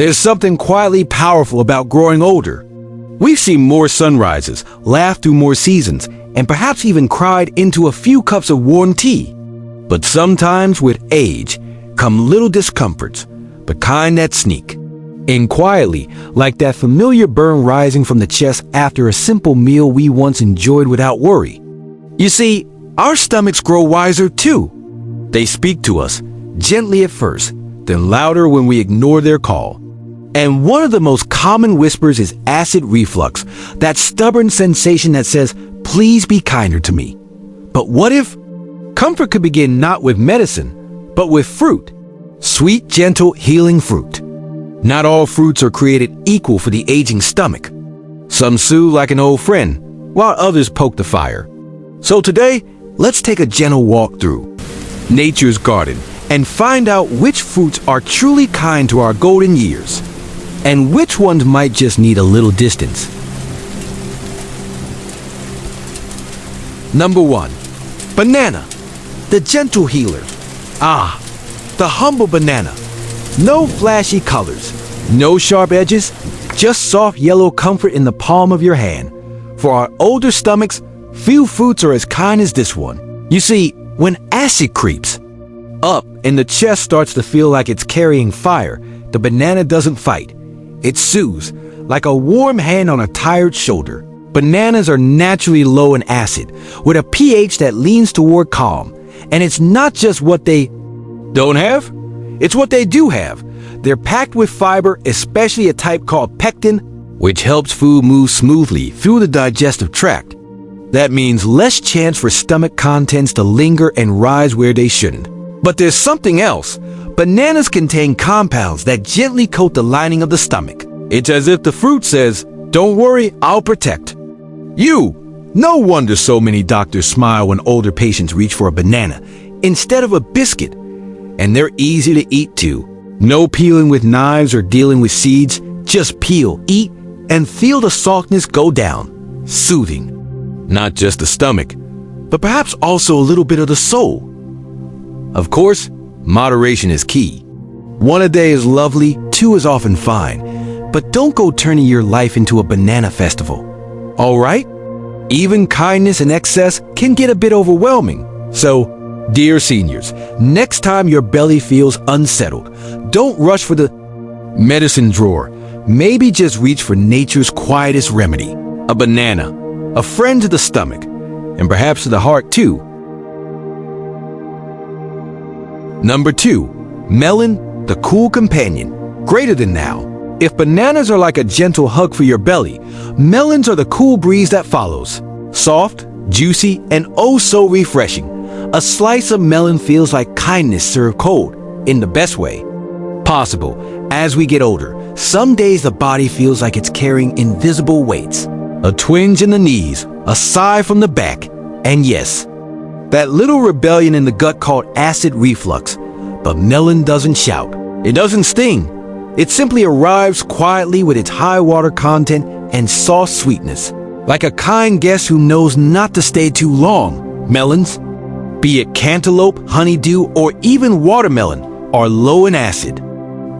There's something quietly powerful about growing older. We've seen more sunrises, laughed through more seasons, and perhaps even cried into a few cups of warm tea. But sometimes with age come little discomforts, the kind that sneak in quietly, like that familiar burn rising from the chest after a simple meal we once enjoyed without worry. You see, our stomachs grow wiser too. They speak to us, gently at first, then louder when we ignore their call. And one of the most common whispers is acid reflux, that stubborn sensation that says, "Please be kinder to me." But what if comfort could begin not with medicine, but with fruit? Sweet, gentle, healing fruit. Not all fruits are created equal for the aging stomach. Some soothe like an old friend, while others poke the fire. So today, let's take a gentle walk through nature's garden and find out which fruits are truly kind to our golden years, and which ones might just need a little distance. Number 1. Banana, the gentle healer. The humble banana. No flashy colors, no sharp edges, just soft yellow comfort in the palm of your hand. For our older stomachs, few fruits are as kind as this one. You see, when acid creeps up and the chest starts to feel like it's carrying fire, the banana doesn't fight. It soothes, like a warm hand on a tired shoulder. Bananas are naturally low in acid, with a pH that leans toward calm. And it's not just what they don't have, it's what they do have. They're packed with fiber, especially a type called pectin, which helps food move smoothly through the digestive tract. That means less chance for stomach contents to linger and rise where they shouldn't. But there's something else. Bananas contain compounds that gently coat the lining of the stomach. It's as if the fruit says, "Don't worry, I'll protect you." No wonder so many doctors smile when older patients reach for a banana instead of a biscuit. And they're easy to eat too. No peeling with knives or dealing with seeds. Just peel, eat, and feel the softness go down. Soothing. Not just the stomach, but perhaps also a little bit of the soul. Of course, moderation is key. 1 a day is lovely, 2 is often fine. But don't go turning your life into a banana festival. All right? Even kindness in excess can get a bit overwhelming. So, dear seniors, next time your belly feels unsettled, don't rush for the medicine drawer. Maybe just reach for nature's quietest remedy, a banana, a friend to the stomach, and perhaps to the heart too. Number 2, melon, the cool companion, greater than now. If bananas are like a gentle hug for your belly, melons are the cool breeze that follows. Soft, juicy, and oh so refreshing. A slice of melon feels like kindness served cold, in the best way possible. As we get older, some days the body feels like it's carrying invisible weights. A twinge in the knees, a sigh from the back, and yes, that little rebellion in the gut called acid reflux. But melon doesn't shout. It doesn't sting. It simply arrives quietly with its high water content and soft sweetness. Like a kind guest who knows not to stay too long. Melons, be it cantaloupe, honeydew, or even watermelon, are low in acid.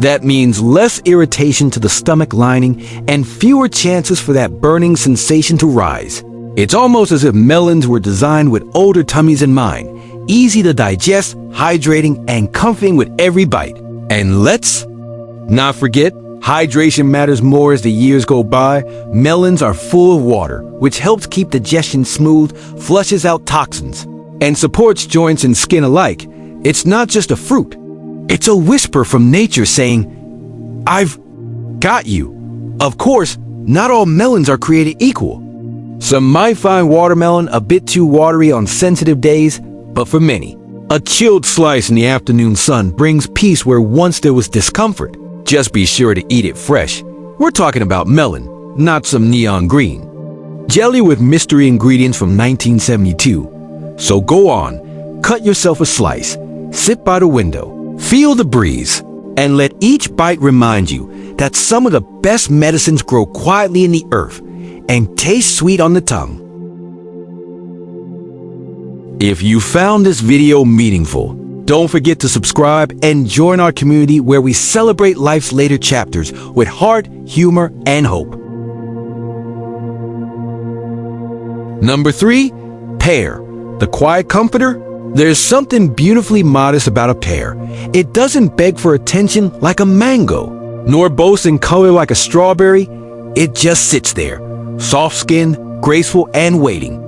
That means less irritation to the stomach lining and fewer chances for that burning sensation to rise. It's almost as if melons were designed with older tummies in mind. Easy to digest, hydrating, and comforting with every bite. And let's not forget, hydration matters more as the years go by. Melons are full of water, which helps keep digestion smooth, flushes out toxins, and supports joints and skin alike. It's not just a fruit. It's a whisper from nature saying, "I've got you." Of course, not all melons are created equal. Some might find watermelon a bit too watery on sensitive days, but for many, a chilled slice in the afternoon sun brings peace where once there was discomfort. Just be sure to eat it fresh. We're talking about melon, not some neon green jelly with mystery ingredients from 1972. So go on, cut yourself a slice, sit by the window, feel the breeze, and let each bite remind you that some of the best medicines grow quietly in the earth and taste sweet on the tongue. If you found this video meaningful, Don't forget to subscribe and join our community where we celebrate life's later chapters with heart, humor, and hope. Number 3, pear, the quiet comforter. There's something beautifully modest about a pear. It doesn't beg for attention like a mango, nor boast in color like a strawberry. It just sits there, soft-skinned, graceful, and waiting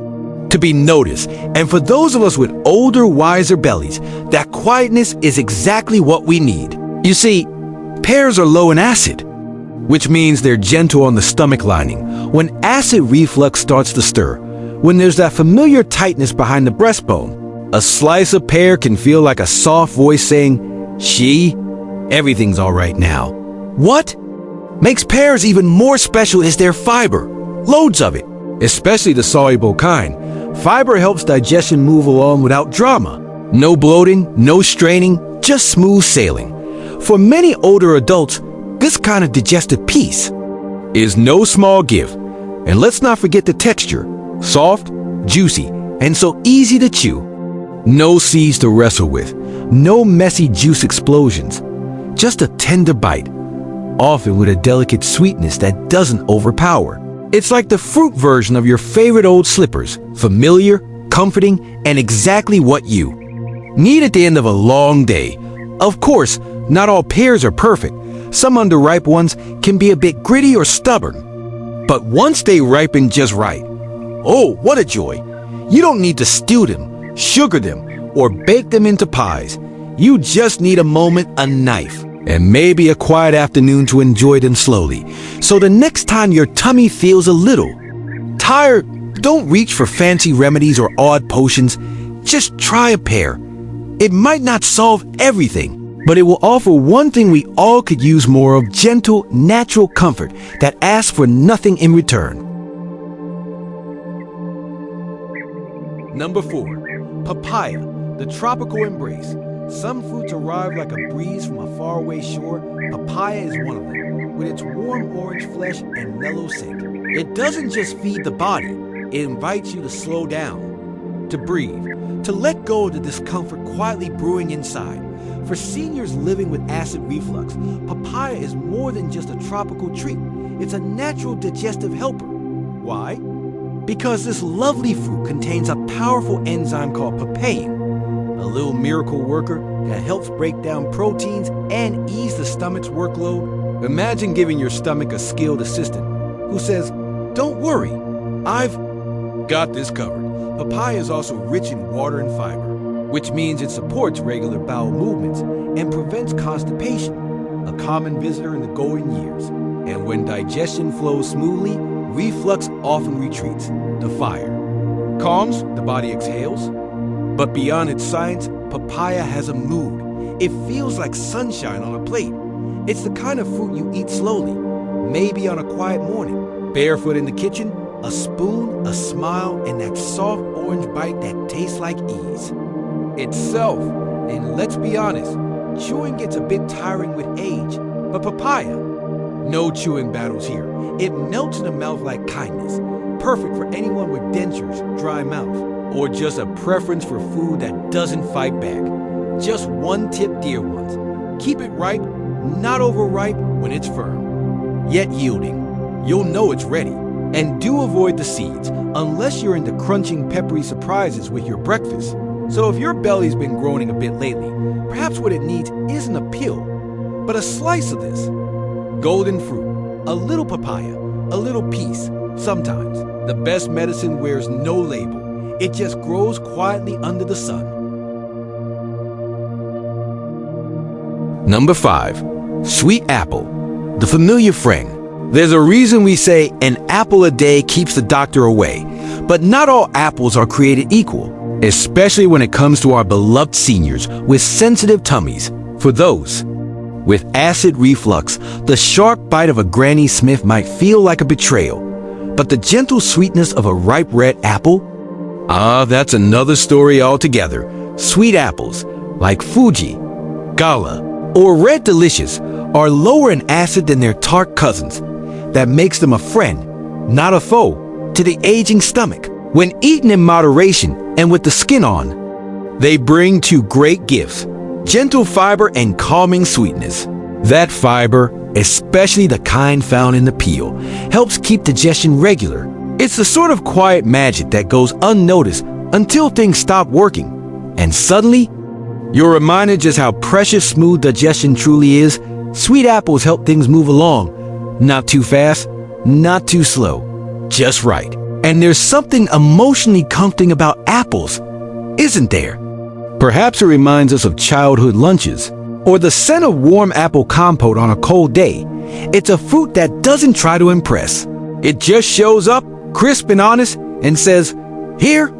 to be noticed. And for those of us with older, wiser bellies, that quietness is exactly what we need. You see, pears are low in acid, which means they're gentle on the stomach lining. When acid reflux starts to stir, when there's that familiar tightness behind the breastbone, a slice of pear can feel like a soft voice saying, "She, everything's all right now." What makes pears even more special is their fiber, loads of it, especially the soluble kind. Fiber helps digestion move along without drama. No bloating, no straining, just smooth sailing. For many older adults, this kind of digestive peace is no small gift. And let's not forget the texture, soft, juicy, and so easy to chew. No seeds to wrestle with, no messy juice explosions, just a tender bite, often with a delicate sweetness that doesn't overpower. It's like the fruit version of your favorite old slippers, familiar, comforting, and exactly what you need at the end of a long day. Of course, not all pears are perfect. Some underripe ones can be a bit gritty or stubborn. But once they ripen just right, oh, what a joy! You don't need to stew them, sugar them, or bake them into pies. You just need a moment, a knife, and maybe a quiet afternoon to enjoy them slowly. So the next time your tummy feels a little tired, don't reach for fancy remedies or odd potions. Just try a pear. It might not solve everything, but it will offer one thing we all could use more of: gentle, natural comfort that asks for nothing in return. Number 4, papaya, the tropical embrace. Some fruits arrive like a breeze from a faraway shore. Papaya is one of them, with its warm orange flesh and mellow scent. It doesn't just feed the body, it invites you to slow down, to breathe, to let go of the discomfort quietly brewing inside. For seniors living with acid reflux, papaya is more than just a tropical treat. It's a natural digestive helper. Why? Because this lovely fruit contains a powerful enzyme called papain, a little miracle worker that helps break down proteins and ease the stomach's workload. Imagine giving your stomach a skilled assistant who says, "Don't worry, I've got this covered." Papaya is also rich in water and fiber, which means it supports regular bowel movements and prevents constipation, a common visitor in the golden years. And when digestion flows smoothly, reflux often retreats. The fire calms, the body exhales. But beyond its science, papaya has a mood. It feels like sunshine on a plate. It's the kind of fruit you eat slowly, maybe on a quiet morning, barefoot in the kitchen, a spoon, a smile, and that soft orange bite that tastes like ease itself. And let's be honest, chewing gets a bit tiring with age, but papaya, no chewing battles here. It melts in the mouth like kindness, perfect for anyone with dentures, dry mouth, or just a preference for food that doesn't fight back. Just one tip, dear ones: keep it ripe, not overripe when it's firm, yet yielding. You'll know it's ready. And do avoid the seeds, unless you're into crunching peppery surprises with your breakfast. So if your belly's been groaning a bit lately, perhaps what it needs isn't a pill, but a slice of this golden fruit, a little papaya, a little peace. Sometimes the best medicine wears no label. It just grows quietly under the sun. Number 5, sweet apple, the familiar friend. There's a reason we say an apple a day keeps the doctor away, but not all apples are created equal, especially when it comes to our beloved seniors with sensitive tummies. For those with acid reflux, the sharp bite of a Granny Smith might feel like a betrayal, but the gentle sweetness of a ripe red apple? That's another story altogether. Sweet apples, like Fuji, Gala, or Red Delicious, are lower in acid than their tart cousins. That makes them a friend, not a foe, to the aging stomach. When eaten in moderation and with the skin on, They bring two great gifts: gentle fiber and calming sweetness. That fiber, especially the kind found in the peel, helps keep digestion regular. It's the sort of quiet magic that goes unnoticed until things stop working. And suddenly, you're reminded just how precious smooth digestion truly is. Sweet apples help things move along. Not too fast, not too slow, just right. And there's something emotionally comforting about apples, isn't there? Perhaps it reminds us of childhood lunches, or the scent of warm apple compote on a cold day. It's a fruit that doesn't try to impress. It just shows up, crisp and honest, and says, "Here,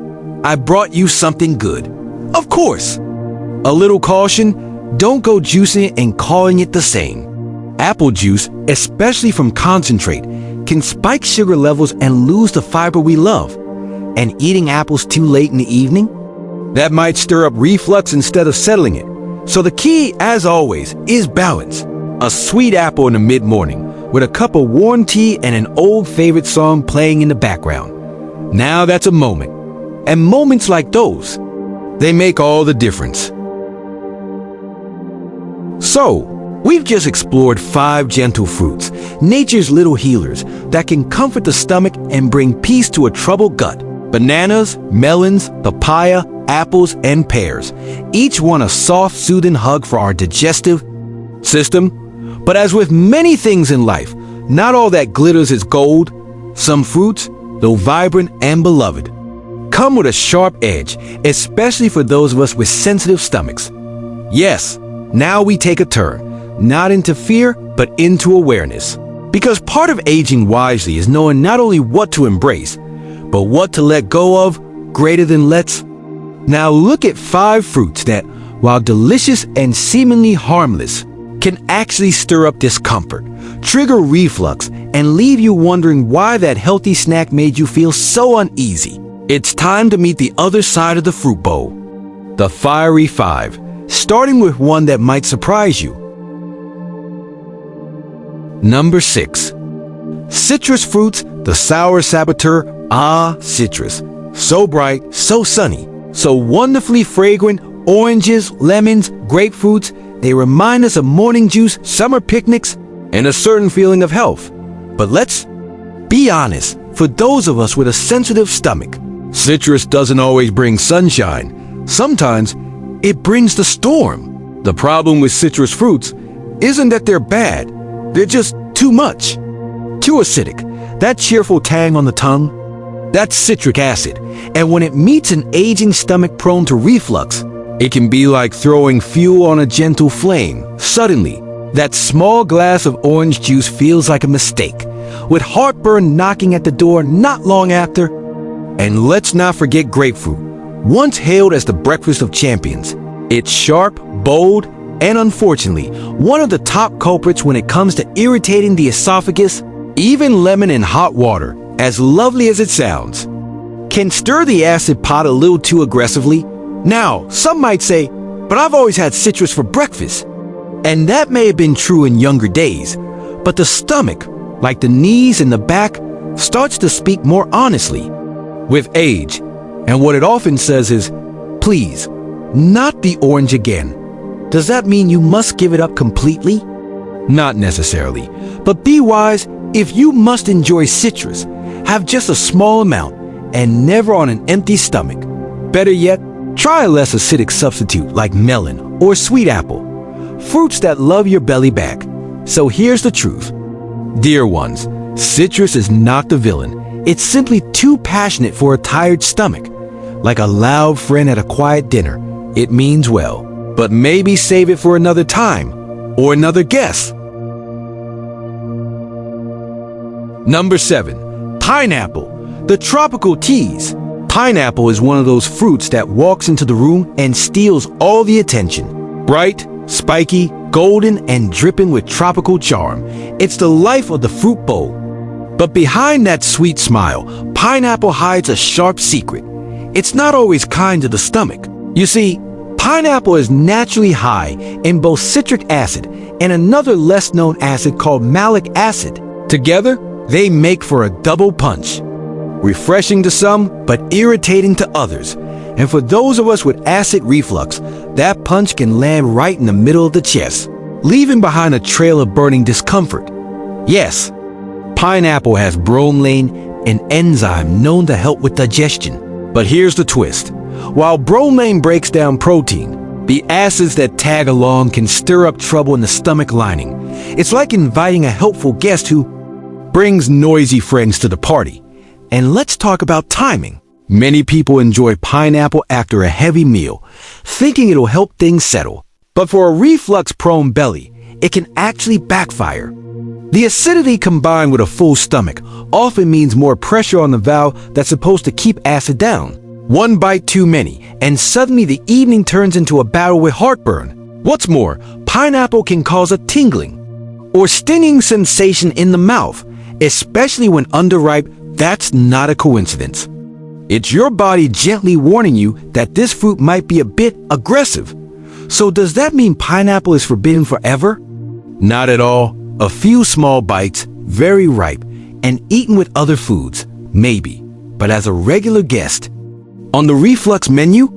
I brought you something good." Of course. A little caution, don't go juicing it and calling it the same. Apple juice, especially from concentrate, can spike sugar levels and lose the fiber we love. And eating apples too late in the evening? That might stir up reflux instead of settling it. So the key, as always, is balance. A sweet apple in the mid-morning with a cup of warm tea and an old favorite song playing in the background. Now that's a moment. And moments like those, they make all the difference. So, we've just explored 5 gentle fruits, nature's little healers that can comfort the stomach and bring peace to a troubled gut. Bananas, melons, papaya, apples, and pears. Each one a soft, soothing hug for our digestive system. But as with many things in life, not all that glitters is gold. Some fruits, though vibrant and beloved, come with a sharp edge, especially for those of us with sensitive stomachs. Yes, now we take a turn, not into fear, but into awareness. Because part of aging wisely is knowing not only what to embrace, but what to let go of, greater than let's. Now look at 5 fruits that, while delicious and seemingly harmless, can actually stir up discomfort, trigger reflux, and leave you wondering why that healthy snack made you feel so uneasy. It's time to meet the other side of the fruit bowl. The fiery 5, starting with one that might surprise you. Number 6. Citrus fruits, the sour saboteur. Citrus. So bright, so sunny, so wonderfully fragrant. Oranges, lemons, grapefruits, they remind us of morning juice, summer picnics, and a certain feeling of health. But let's be honest, for those of us with a sensitive stomach, citrus doesn't always bring sunshine. Sometimes it brings the storm. The problem with citrus fruits isn't that they're bad, they're just too much. Too acidic, that cheerful tang on the tongue, that's citric acid. And when it meets an aging stomach prone to reflux, it can be like throwing fuel on a gentle flame. Suddenly, that small glass of orange juice feels like a mistake, with heartburn knocking at the door not long after. And let's not forget grapefruit, once hailed as the breakfast of champions. It's sharp, bold, and unfortunately, one of the top culprits when it comes to irritating the esophagus. Even lemon in hot water, as lovely as it sounds, can stir the acid pot a little too aggressively. Now, some might say, but I've always had citrus for breakfast. And that may have been true in younger days, but the stomach, like the knees and the back, starts to speak more honestly with age. And what it often says is, please, not the orange again. Does that mean you must give it up completely? Not necessarily, but be wise. If you must enjoy citrus, have just a small amount and never on an empty stomach. Better yet, try a less acidic substitute like melon or sweet apple, fruits that love your belly back. So here's the truth. Dear ones, citrus is not the villain. It's simply too passionate for a tired stomach. Like a loud friend at a quiet dinner, it means well, but maybe save it for another time or another guest. Number 7. Pineapple, the tropical tease. Pineapple is one of those fruits that walks into the room and steals all the attention. Bright, spiky, golden, and dripping with tropical charm. It's the life of the fruit bowl. But behind that sweet smile, pineapple hides a sharp secret. It's not always kind to the stomach. You see, pineapple is naturally high in both citric acid and another less-known acid called malic acid. Together, they make for a double punch. Refreshing to some, but irritating to others. And for those of us with acid reflux, that punch can land right in the middle of the chest, leaving behind a trail of burning discomfort. Yes, pineapple has bromelain, an enzyme known to help with digestion. But here's the twist. While bromelain breaks down protein, the acids that tag along can stir up trouble in the stomach lining. It's like inviting a helpful guest who brings noisy friends to the party. And let's talk about timing. Many people enjoy pineapple after a heavy meal, thinking it'll help things settle. But for a reflux-prone belly, it can actually backfire. The acidity combined with a full stomach often means more pressure on the valve that's supposed to keep acid down. One bite too many, and suddenly the evening turns into a battle with heartburn. What's more, pineapple can cause a tingling or stinging sensation in the mouth, especially when underripe. That's not a coincidence. It's your body gently warning you that this fruit might be a bit aggressive. So does that mean pineapple is forbidden forever? Not at all. A few small bites, very ripe, and eaten with other foods, maybe. But as a regular guest, on the reflux menu,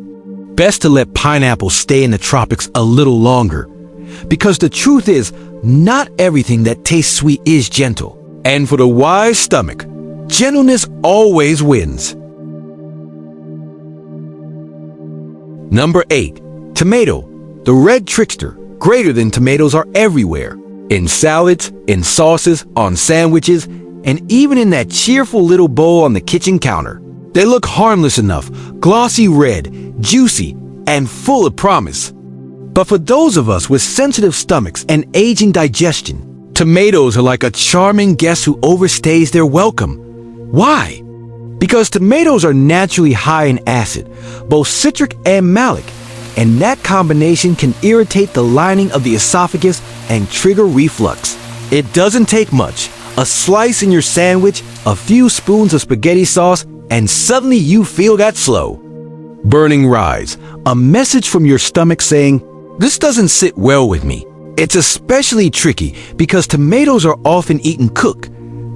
best to let pineapple stay in the tropics a little longer. Because the truth is, not everything that tastes sweet is gentle. And for the wise stomach, gentleness always wins. Number 8. Tomato. The red trickster. Greater than tomatoes are everywhere. In salads, in sauces, on sandwiches, and even in that cheerful little bowl on the kitchen counter. They look harmless enough, glossy red, juicy, and full of promise. But for those of us with sensitive stomachs and aging digestion, tomatoes are like a charming guest who overstays their welcome. Why? Because tomatoes are naturally high in acid, both citric and malic, and that combination can irritate the lining of the esophagus and trigger reflux. It doesn't take much. A slice in your sandwich, a few spoons of spaghetti sauce, and suddenly you feel that slow burning rise, a message from your stomach saying, "This doesn't sit well with me." It's especially tricky because tomatoes are often eaten cooked,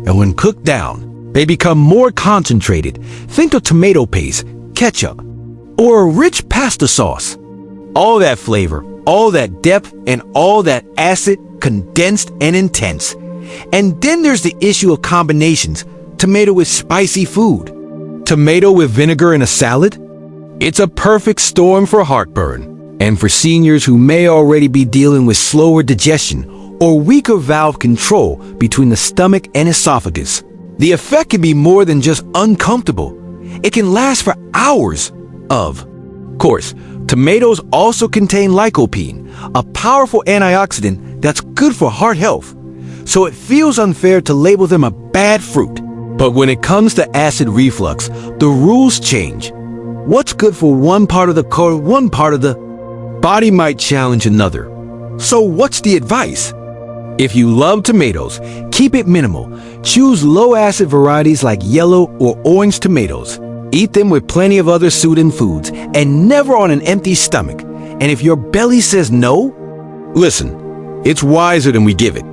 and when cooked down, they become more concentrated. Think of tomato paste, ketchup, or a rich pasta sauce. All that flavor, all that depth, and all that acid condensed and intense. And then there's the issue of combinations. Tomato with spicy food. Tomato with vinegar in a salad? It's a perfect storm for heartburn. And for seniors who may already be dealing with slower digestion or weaker valve control between the stomach and esophagus, the effect can be more than just uncomfortable. It can last for hours. Of course, tomatoes also contain lycopene, a powerful antioxidant that's good for heart health. So it feels unfair to label them a bad fruit. But when it comes to acid reflux, the rules change. What's good for one part of the body might challenge another. So what's the advice? If you love tomatoes, keep it minimal. Choose low-acid varieties like yellow or orange tomatoes. Eat them with plenty of other soothing foods and never on an empty stomach. And if your belly says no, listen, it's wiser than we give it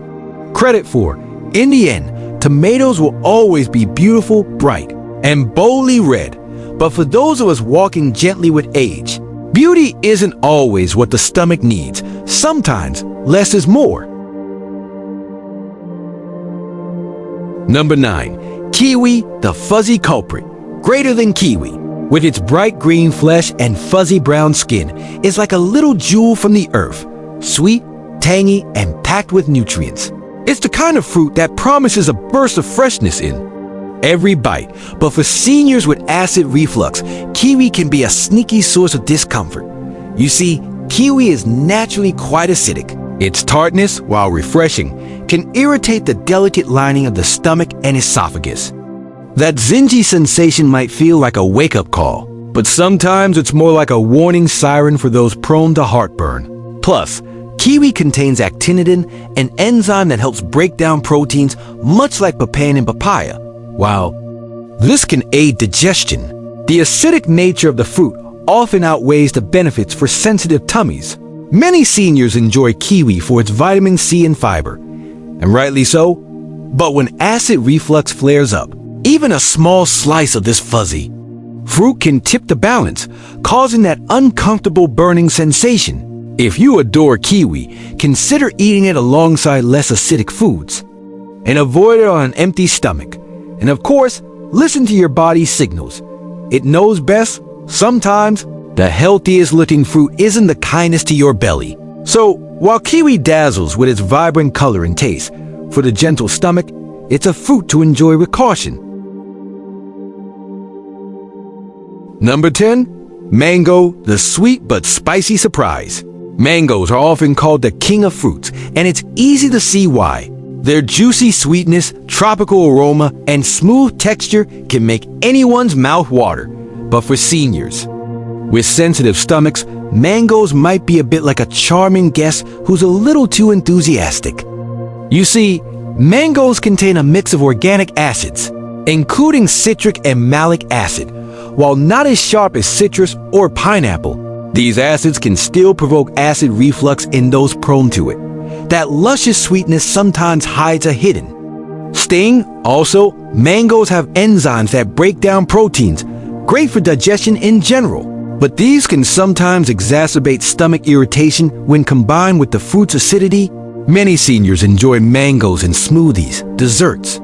credit for. In the end, tomatoes will always be beautiful, bright, and boldly red. But for those of us walking gently with age, beauty isn't always what the stomach needs. Sometimes less is more. Number 9. Kiwi, the fuzzy culprit. Greater than kiwi, with its bright green flesh and fuzzy brown skin, is like a little jewel from the earth. Sweet, tangy, and packed with nutrients. It's the kind of fruit that promises a burst of freshness in every bite. But for seniors with acid reflux, kiwi can be a sneaky source of discomfort. You see, kiwi is naturally quite acidic. Its tartness, while refreshing, can irritate the delicate lining of the stomach and esophagus. That zingy sensation might feel like a wake-up call, but sometimes it's more like a warning siren for those prone to heartburn. Plus, kiwi contains actinitin, an enzyme that helps break down proteins much like papain and papaya. While this can aid digestion, the acidic nature of the fruit often outweighs the benefits for sensitive tummies. Many seniors enjoy kiwi for its vitamin C and fiber, and rightly so. But when acid reflux flares up, even a small slice of this fuzzy fruit can tip the balance. causing that uncomfortable burning sensation. If you adore kiwi, consider eating it alongside less acidic foods. And avoid it on an empty stomach. And of course, listen to your body's signals. It knows best. Sometimes, the healthiest looking fruit isn't the kindest to your belly. So, while kiwi dazzles with its vibrant color and taste, for the gentle stomach, it's a fruit to enjoy with caution. Number 10. Mango, the sweet but spicy surprise. Mangoes are often called the king of fruits, and it's easy to see why. Their juicy sweetness, tropical aroma, and smooth texture can make anyone's mouth water. But for seniors, with sensitive stomachs, mangoes might be a bit like a charming guest who's a little too enthusiastic. You see, mangoes contain a mix of organic acids, including citric and malic acid. While not as sharp as citrus or pineapple, these acids can still provoke acid reflux in those prone to it. That luscious sweetness sometimes hides a hidden sting. Also, mangoes have enzymes that break down proteins, great for digestion in general. But these can sometimes exacerbate stomach irritation when combined with the fruit's acidity. Many seniors enjoy mangoes in smoothies, desserts,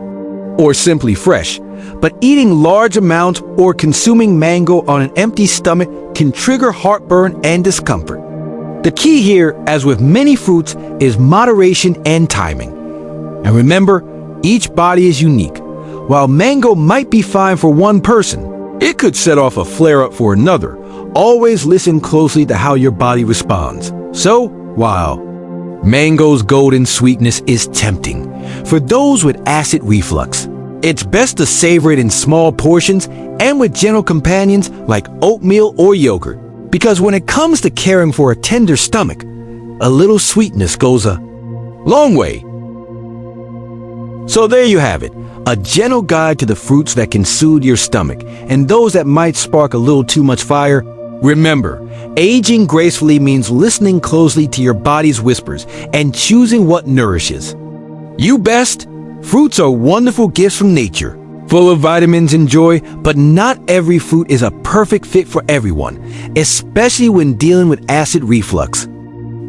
or simply fresh. But eating large amounts or consuming mango on an empty stomach can trigger heartburn and discomfort. The key here, as with many fruits, is moderation and timing. And remember, each body is unique. While mango might be fine for one person, it could set off a flare-up for another. Always listen closely to how your body responds. So, while mango's golden sweetness is tempting for those with acid reflux, it's best to savor it in small portions and with gentle companions like oatmeal or yogurt. Because when it comes to caring for a tender stomach, a little sweetness goes a long way. So there you have it, a gentle guide to the fruits that can soothe your stomach and those that might spark a little too much fire. Remember, aging gracefully means listening closely to your body's whispers and choosing what nourishes you best. Fruits are wonderful gifts from nature, full of vitamins and joy, but not every fruit is a perfect fit for everyone, especially when dealing with acid reflux.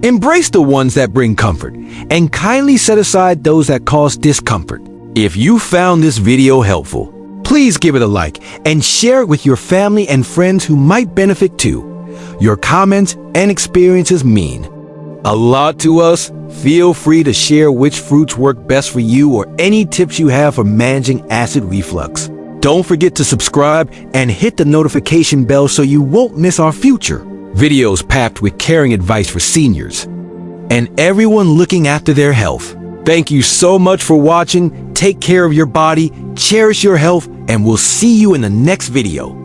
Embrace the ones that bring comfort, and kindly set aside those that cause discomfort. If you found this video helpful, please give it a like and share it with your family and friends who might benefit too. Your comments and experiences mean a lot to us. Feel free to share which fruits work best for you or any tips you have for managing acid reflux. Don't forget to subscribe and hit the notification bell so you won't miss our future videos packed with caring advice for seniors and everyone looking after their health. Thank you so much for watching. Take care of your body, cherish your health, and we'll see you in the next video.